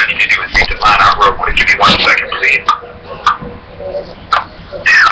I need to do is read the line out real quick. Give me 1 second, please.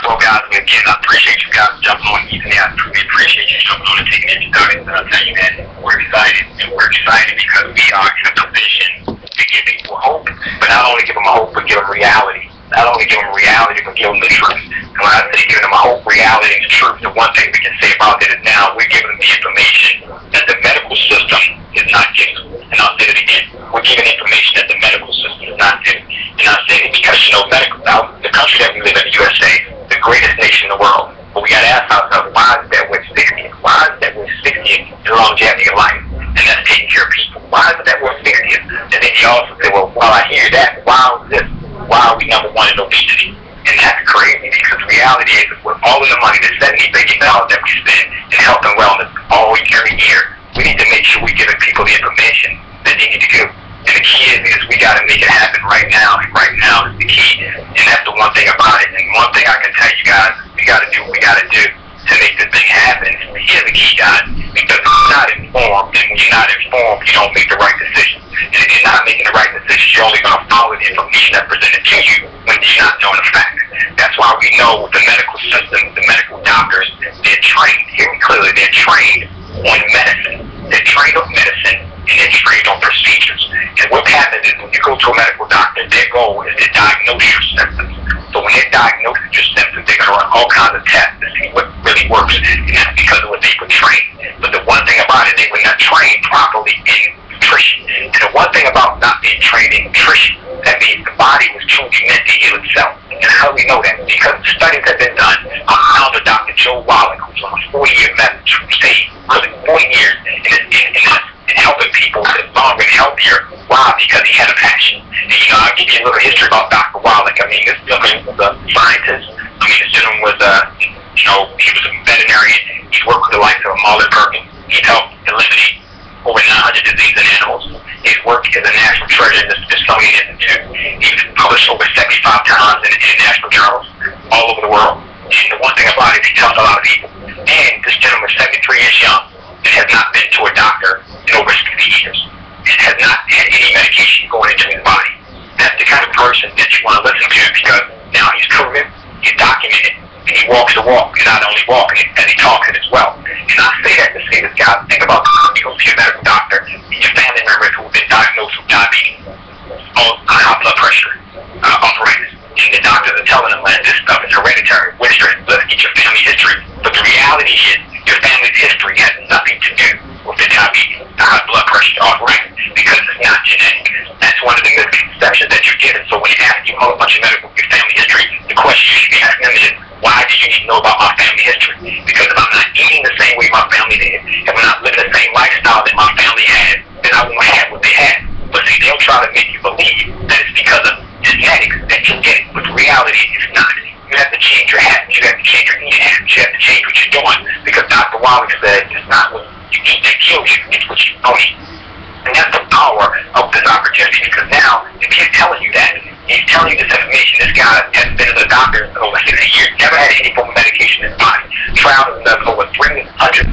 Well, guys, again, I appreciate you guys jumping on even that. We appreciate you jumping on and taking it started. And I'll tell you that we're excited. And we're excited because we are in a position to give people hope, but not only give them hope, but give them reality. Not only give them reality, but give them the truth. And when I say giving them a hope, reality, and the truth, the one thing we can say about it is now we're giving them the information that the medical system is not giving. And I'll say it again. We're giving information that the medical system is not giving. And I say it because, you know, the country that we live in, the USA, the greatest nation in the world. But we got to ask ourselves, why is that we're 60? Why is that we're 60 in longevity of life? And that's taking care of people. Why is it that we're 60? And then you also say, well, while I hear that, why is this? Why are we number one in obesity? And that's crazy because the reality is with all of the money, the $70 billion that we spend in health and wellness every year, we need to make sure we're giving people the information that they need to do. And the key is we got to make it happen right now. And right now is the key. And that's the one thing about it. And one thing I can tell you guys, we got to do what we got to do to make this thing happen. And here's the key, guys. Because if you're not informed, and when you're not informed, you don't make the right decision. And if you're not making the right decision, you're only going to follow the information that's presented to you when you're not knowing the facts. That's why we know the medical system, the medical doctors, they're trained. Hear me clearly, they're trained on medicine. They're trained on medicine, and they're trained on procedures. And what happens is when you go to a medical doctor, their goal is to diagnose your symptoms. So when they're diagnosing your symptoms, they're going to run all kinds of tests to see what really works. And that's because of what they were trained. But the one thing about it, they were not trained properly in nutrition. And the one thing about not being trained in nutrition, that means the body was truly meant to heal itself. And how do we know that? Because studies have been done. I found Dr. Joe Wallach, who's on a 40-year message, who stayed really 40 years in helping people live longer and healthier. Why? Because he had a passion. And, you know, I'll give you a little history about Dr. Wallach. I mean, this gentleman was a scientist. I mean, this gentleman was you know, he was a veterinarian. He worked with the likes of Marlon Perkins. He helped eliminate over 900 diseases in animals. His work is a national treasure in the Smithsonian Institute. He's published over 75 times in international journals all over the world. And the one thing about it, he tells a lot of people. And this gentleman is 73 years young and has not been to a doctor in over 60 years. And has not had any medication going into his body. That's the kind of person that you want to listen to because now he's proven, he's documented, and he walks the walk. And not only walking it, and he talks it as well. And I say that to say this, guys, think about you go to your medical doctor and your family members who have been diagnosed with diabetes, high blood pressure, arthritis. And the doctors are telling them that this stuff is hereditary. Let's get your family history. But the reality is your family's history has nothing to do with the diabetes, the high blood pressure, the arthritis, because it's not genetic. That's one of the misconceptions that you're given. So when you ask you a bunch of medical your family history, the question you should be asking them is, why do you need to know about my family history? Because if I'm not eating the same way my family did, if I'm not living the same lifestyle that my family had, then I won't have what they had. But see, they'll try to make you believe that it's because of genetics that you get it, but the reality is not. You have to change your habits. You have to change your eating habits. You have to change what you're doing because Dr. Wallach said it's not what you eat that kills you, it's what you don't eat. And that's the power of this opportunity because now if he's telling you that, he's telling you this information. This guy has been to the doctor for over 60 years, never had any form of medication in his body, traveled and done over 300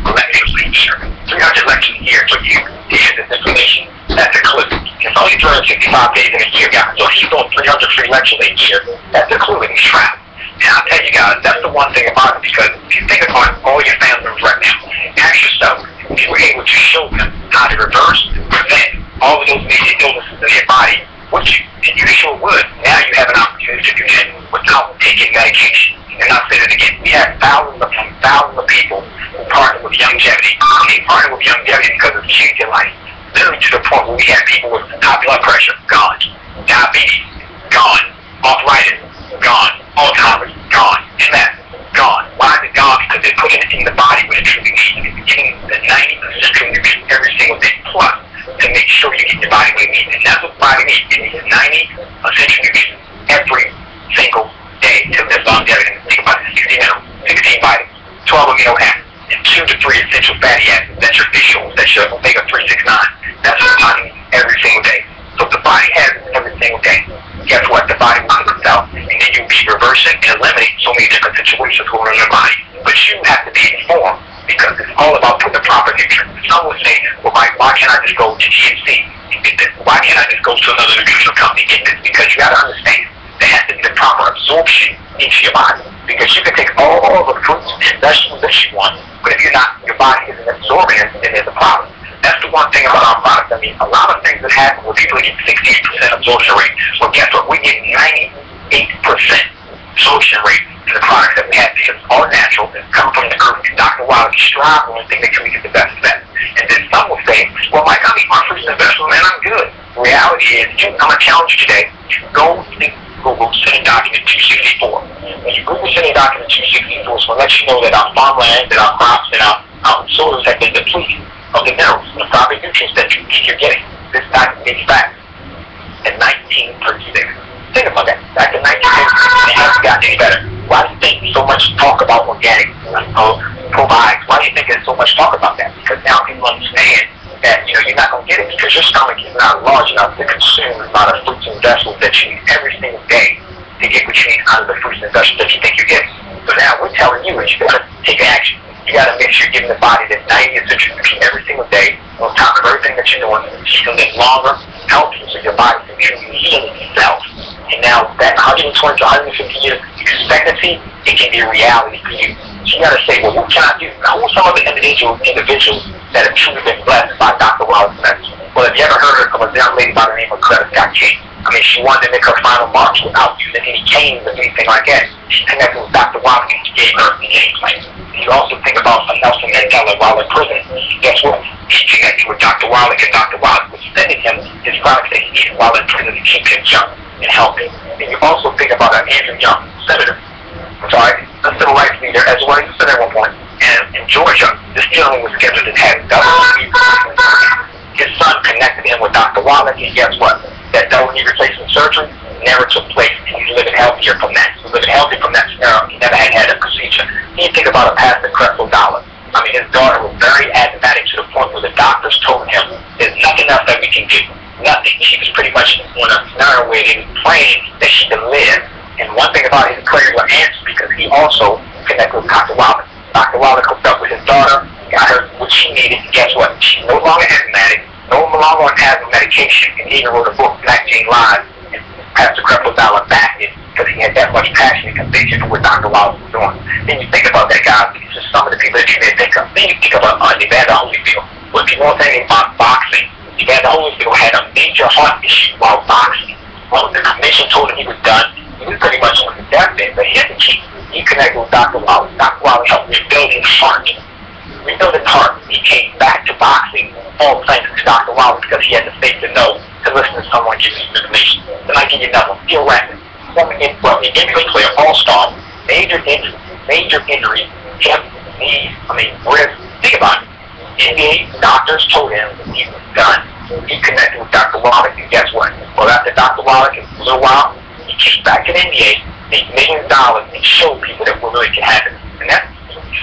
lectures a year. 300 lectures a year. So you hear this information. That's a clue. It's only 365 days in a year, guys. So if he's doing 300 free lectures a year, that's a clue in his travel. And I'll tell you guys, that's the one thing about it because if you think about all your family members right now, ask yourself, if you were able to show them how to reverse, prevent all of those major illnesses in their body, would you? And you sure would. Now you have an opportunity to do that without taking medication. And I'll say that again. We have thousands of people who partner with Longevity. They partner with Longevity because it's changed their life. Literally to the point where we have people with high blood pressure, gone. Diabetes, gone. Arthritis, gone. Alzheimer's, gone. MS, gone. Why is it gone? Because they're putting it in the body where it truly needs. They're getting the 90% nutrition every single day plus to make sure you get your body what it needs. And that's what the body needs. It needs 90 essential nutrition every single day to live longevity. Think about it, 60 minerals, 16 vitamins, 12 amino acids, and 2 to 3 essential fatty acids. That's your fish oils. That's your omega 369. That's what the body needs every single day. So if the body has it every single day, guess what? The body will cook itself, and then you'll be reversing and eliminating so many different situations going on in your body. But you have to be informed because it's all about putting the proper nutrients. Some would say, well, Mike, why can't I just go to GNC and get this? Why can't I just go to another nutritional company and get this? Because you got to understand, there has to be the proper absorption into your body. Because you can take all the fruits and vegetables that you want, but if your body isn't absorbing it, then there's a problem. That's the one thing about our products. I mean, a lot of things that happen where people get 68% absorption rate. Well, guess what? We get 98% absorption rate in the products that we have because it's all natural. It's coming from the earth. And Dr. Wilder strives on anything that can make it the best effect. And then some will say, well, Mike, I eat my fruits and vegetables, man, I'm good. The reality is, I'm going to challenge you today. Go Google Senate Document 264. When you Google Senate Document 264, it's going to let you know that our farmland, that our crops, and our soils have been depleted of the minerals and the proper nutrients that you're getting. This document dates back in 1936. Think about that. Back in 1936, it hasn't gotten any better. Why do you think so much talk about organic probiotics? Why do you think there's so much talk about that? Because now people understand that you're not going to get it because your stomach is not large enough to consume a lot of fruits and vegetables that you need every single day to get what you need out of the fruits and vegetables that you think you're getting. So now we're telling you that you got to take action. You got to make sure you're giving the body that 90 essential nutrients every single day on top of everything that you're doing. So you can live longer, healthy, so your body can truly heal itself. And now that 120 to 150 years expectancy, it can be a reality for you. So you got to say, well, what can I do? Now, who are some of the individuals that have truly been blessed by Dr. Wilder's message? Well, have you ever heard of a young lady by the name of Greta Scott King? I mean, she wanted to make her final march without using any canes or anything like that. She connected with Dr. Wilder and she gave her the game plan. You also think about Nelson Mandela while in prison. Guess what? He connected with Dr. Wilder and Dr. Wilder was sending him his products that he needed while in prison to keep him young and healthy. And you also think about Andrew Young, senator. A civil rights leader, as well as a senator at one point. And in Georgia, this gentleman was scheduled to have double knee replacement. His son connected him with Dr. Wilder, and guess what? That double knee replacement surgery never took place, and he's living healthier from that. He's living healthy from that scenario. He never had a procedure. You think about a Pastor Creflo Dollar. I mean, his daughter was very asthmatic to the point where the doctors told him there's nothing else that we can do. Nothing. She was pretty much on a scenario where they were praying that she could live. And one thing about his prayers were answered because he also connected with Dr. Wilder. Dr. Wilder hooked up with his daughter, got her what she needed, and guess what? She's no longer asthmatic, no longer on asthma medication, and he even wrote a book, Black Gene Lives, and Pastor Creflo Dollar backed it because he had that much passion and conviction for what Dr. Wilder was doing. Then you think about that, guys. These are some of the people that you may think of. Then you think about Evander Holyfield. Well, if you know anything about boxing, Evander Holyfield had a major heart issue while boxing. Well, the commission told him he was done. He was pretty much on the deathbed, but here's the key. He connected with Dr. Wilder. Dr. Wilder helped rebuild his heart. Rebuild his heart. He came back to boxing, all thanks to Dr. Wilder, because he had the faith to know to listen to someone give you information. Then I give you another one. Phil Rackman, former NBA player, all-star, major injury, hip, knee, wrist. Think about it. NBA doctors told him he was done. He connected with Dr. Wilder, and guess what? Well, after Dr. Wilder, in a little while, he came back to the NBA, made millions of dollars, and showed people that what really can happen. And that's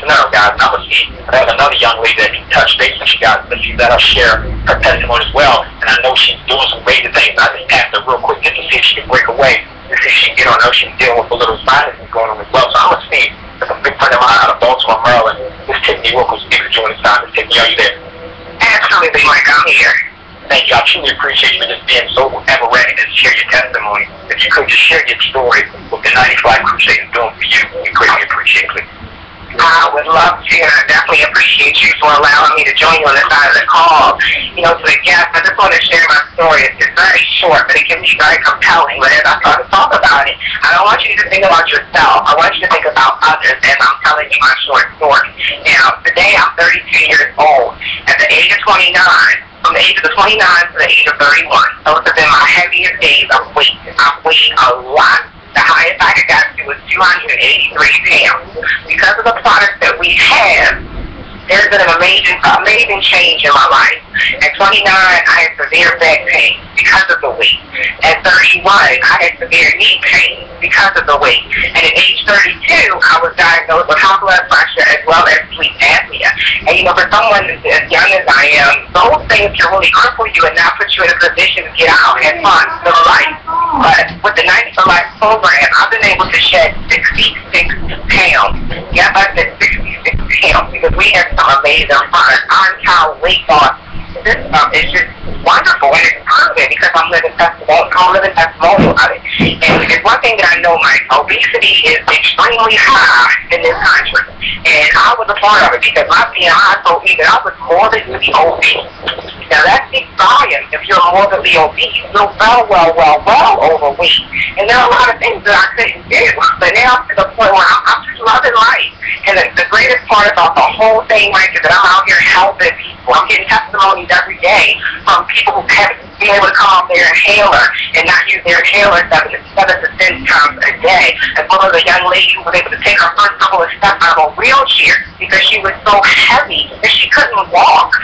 scenario, guys. I have another young lady that can touch base with you guys, but she let us share her testimony as well. And I know she's doing some crazy things. I just asked her real quick just to see if she can break away, to see if she can get on. I know she's dealing with a little sinus going on as well. So I'm going to see if a big friend of mine out of Baltimore, Maryland, Miss Tiffany Wilkins, speaker joining us time. Miss Tiffany, are you there? Absolutely, Mike. I'm here. Thank you. I truly appreciate you just being so ever ready to share your testimony. If you could just share your story with the 95 Crusade is doing for you, we greatly appreciate it, please. I would love to. I definitely appreciate you for allowing me to join you on this side of the call. To the guests, I just want to share my story. It's very short, but it can be very compelling. But as I start to talk about it, I don't want you to think about yourself. I want you to think about others as I'm telling you my short story. Now, today I'm 32 years old. At the age of 29, from the age of 29 to the age of 31, those have been my heaviest days of weight. I've weighed a lot. The highest I could got to was 283 pounds. Because of the products that we have, there's been an amazing change in my life. At 29, I had severe back pain because of the weight. At 31, I had severe knee pain because of the weight. And at age 32, I was diagnosed with high blood pressure as well as sleep apnea. And for someone as young as I am, those things can really cripple you and not put you in a position to get out and have fun, live life. But with the 90 for Life program, I've been able to shed 66 pounds. Yes, I said 66 pounds because we have some amazing fun. Our entire weight loss this stuff is just wonderful, and it's proven because I'm living testimonial of it. And it's one thing that I know, Mike, obesity is extremely high in this country. And I was a part of it because my PI told me that I was morbidly obese. Now that speaks volumes. If you're morbidly obese, you're well overweight. And there are a lot of things that I couldn't do. But now to the point where I'm just loving life. And the greatest part about the whole thing, Mike, is that I'm out here helping people. I'm getting testimonies every day from people who haven't been able to come off their inhaler and not use their inhaler 7 to 10 times a day. As well as a young lady who was able to take her first couple of steps out of a wheelchair because she was so heavy that she couldn't walk.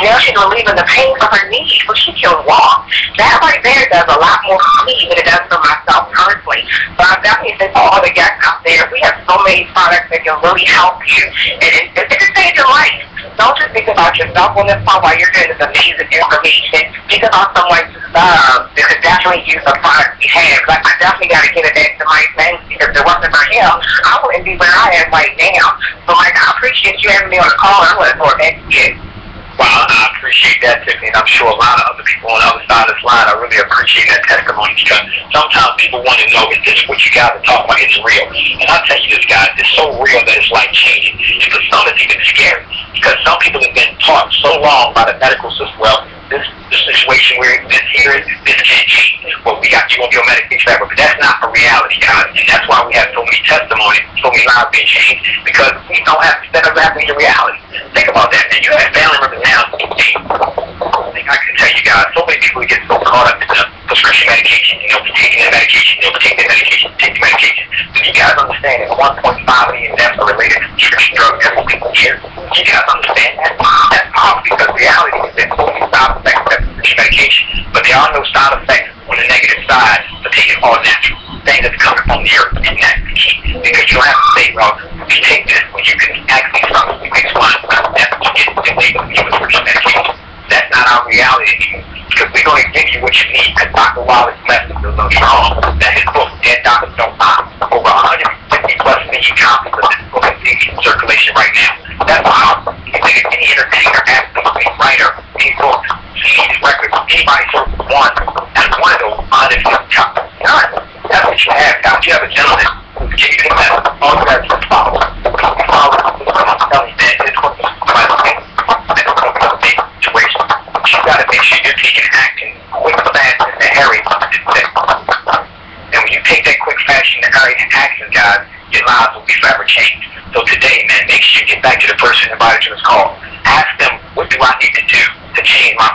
Now she's relieving the pain from her knees, but she can walk. That right there does a lot more for me than it does for myself personally. So I definitely say to all the guests out there, we have so many products that can really help you. And it can save your life. Don't just think about yourself on this part while you're getting this amazing information. Think about someone you love that could definitely use the product we have. Like, I definitely got to get it back to Mike Banks because if it wasn't for him, I wouldn't be where I am right now. So, Mike, I appreciate you having me on the call. I'm going to throw it back to you. Well, I appreciate that, Tiffany, and I'm sure a lot of other people on the other side of this line, I really appreciate that testimony because sometimes people want to know, is this what you guys are talking about? It's real. And I'll tell you this, guys, it's so real that it's life-changing. And for some, it's even scary because some people have been taught so long by the medical system, well, this situation where this here, this can't change. Well, we got you on your medication forever, but that's not a reality, guys. And that's why we have so many testimonies, so many lives being changed, because we don't have to set up that into reality. Think about that. And you have family members now. I can tell you guys, so many people get so caught up in the prescription medication, taking their medication, take their medication, take the medication. But you guys understand that 1.5 million deaths are related to prescription drugs every single year. You guys understand that? That's powerful because reality is that so many side effects of prescription medication, but there are no side effects on the negative side for taking all natural things that's coming from the earth, and that's the key. Because you don't have to say, well, you take this when you can actually something makes one. That's what you get labeled with prescription medication. That's not our reality anymore. Because we're going to give you what you need. Because Dr. Wallace's message is so strong that his book, Dead Doctors Don't Lie, over 150 plus million copies of this book is in circulation right now. That's powerful. Any entertainer, athlete, any writer, any book, CDs, records, anybody sort of that's one of those 150 copies. None. That's what you have, guys. You have a gentleman who's giving you that. All you have to follow. Follow. I'm telling you that it's going to be you got to make sure you're taking action quick, fast, and hurry. And when you take that quick, fast, and hurry action, guys, your lives will be forever changed. So today, man, make sure you get back to the person who invited you to this call. Ask them, what do I need to do to change my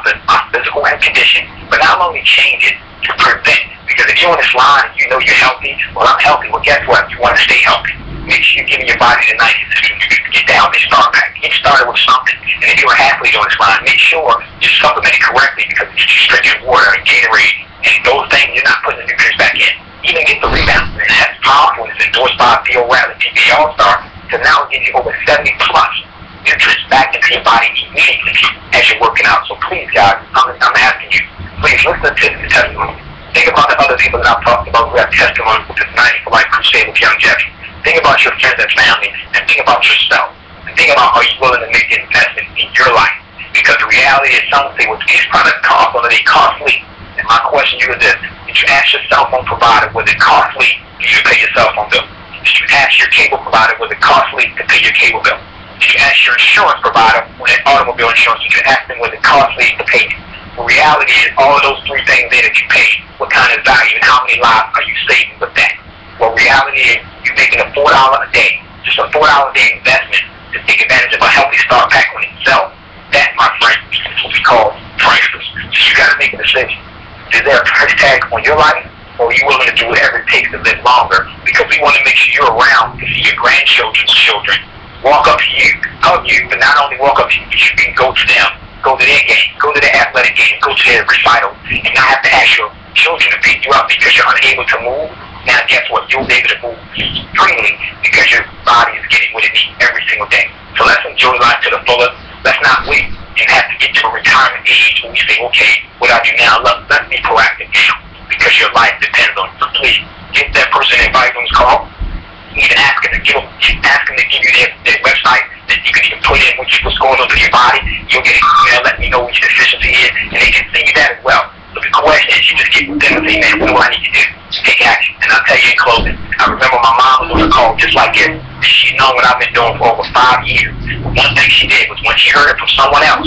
physical condition? But not only change it, to prevent. Because if you're on this line, you know you're healthy. Well, I'm healthy. Well, guess what? You want to stay healthy. Make sure you're giving your body the nicest system you can get the healthy start back. Get started with something. And if you're an athlete on this line, make sure you're supplementing correctly because you just drinking water and Gatorade and those things, you're not putting the nutrients back in. Even get the rebound. And that's powerful. It's endorsed by Theo Rattler, PBA All-Star, to now give you over 70 plus nutrients back into your body immediately as you're working out. So please, guys, I'm asking you, please listen to the testimony. Think about the other people that I've talked about who have testimony with this 90 for Life Crusade with Young Jeffy. Think about your friends and family, and think about yourself. And think about are you willing to make the investment in your life? Because the reality is some say, well, these products cost, whether they costly. And my question to you is this: did you ask your cell phone provider, was it costly for you to pay your cell phone bill? Did you ask your cable provider, was it costly to pay your cable bill? Did you ask your insurance provider, when that automobile insurance, did you ask them, was it costly to pay it? The reality is all of those three things there that you paid, what kind of value and how many lives are you saving with that? Well, reality is you're making a $4 a day, just a $4 a day investment to take advantage of a healthy start pack on itself. That, my friend, is what we call priceless. So you got to make a decision. Is there a price tag on your life, or are you willing to do whatever it takes to live longer? Because we want to make sure you're around to see your grandchildren's children walk up to you, hug you, but not only walk up to you, but you can go to them, go to their game, go to their athletic game, go to their recital, and not have to ask your children to pick you up because you're unable to move. Now, guess what? You'll be able to move freely because your body is getting what it needs every single day. So let's enjoy life to the fullest. Let's not wait and have to get to a retirement age when we say, okay, what I do now, let's be proactive now because your life depends on it. So please, get that person invited on this call. Even ask them to give you their website that you can even put in what's going on with your body. You'll get an email letting you know what your deficiency is, and they can see that as well. So the question is, you just get with them and say, man, what do I need to do to take action? And I'll tell you in closing, I remember my mom was on a call just like this. She'd known what I've been doing for over 5 years. One thing she did was when she heard it from someone else,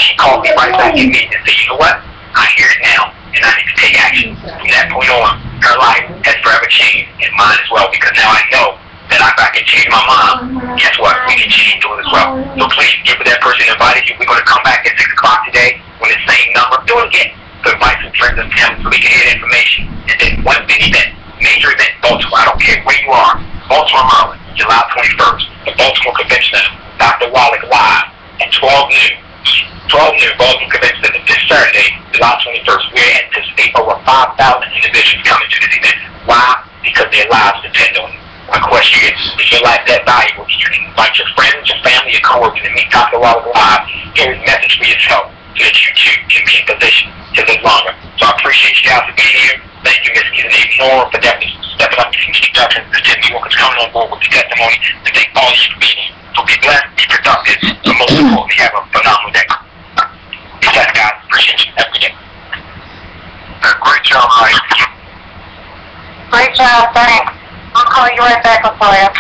she called me right back at me and said, you know what? I hear it now, and I need to take action. From that point on, her life has forever changed, and mine as well, because now I know that if I can change my mom, guess what? We can change yours as well. So please, get with that person who invited you. We're going to come back at 6 o'clock today with the same number. Do it again. So invite some friends and family so we can hear the information. And then one big event, major event, Baltimore. I don't care where you are. Baltimore, Maryland, July 21st. The Baltimore Convention Center. Dr. Wallach live at 12 noon. 12 noon, Baltimore Convention Center this Saturday, July 21st. We anticipate over 5,000 individuals coming to this event. Why? Because their lives depend on it. My question is your life that valuable? You can invite your friends, your family, your coworkers, and meet Dr. Wallach live. Hear his message for yourself so that you too can be in position to live longer. So I appreciate you guys for being here. Thank you, Ms. Nora, for definitely stepping up to the introduction. Ms. Tiffany Walker's coming on board with the testimony. And thank all of you for being here. So be blessed, be productive, but most importantly, have a phenomenal day. Be blessed, guys. Appreciate you. Have a good day. Great job, Mike. Great job, thanks. I'll call you right back, Latoya.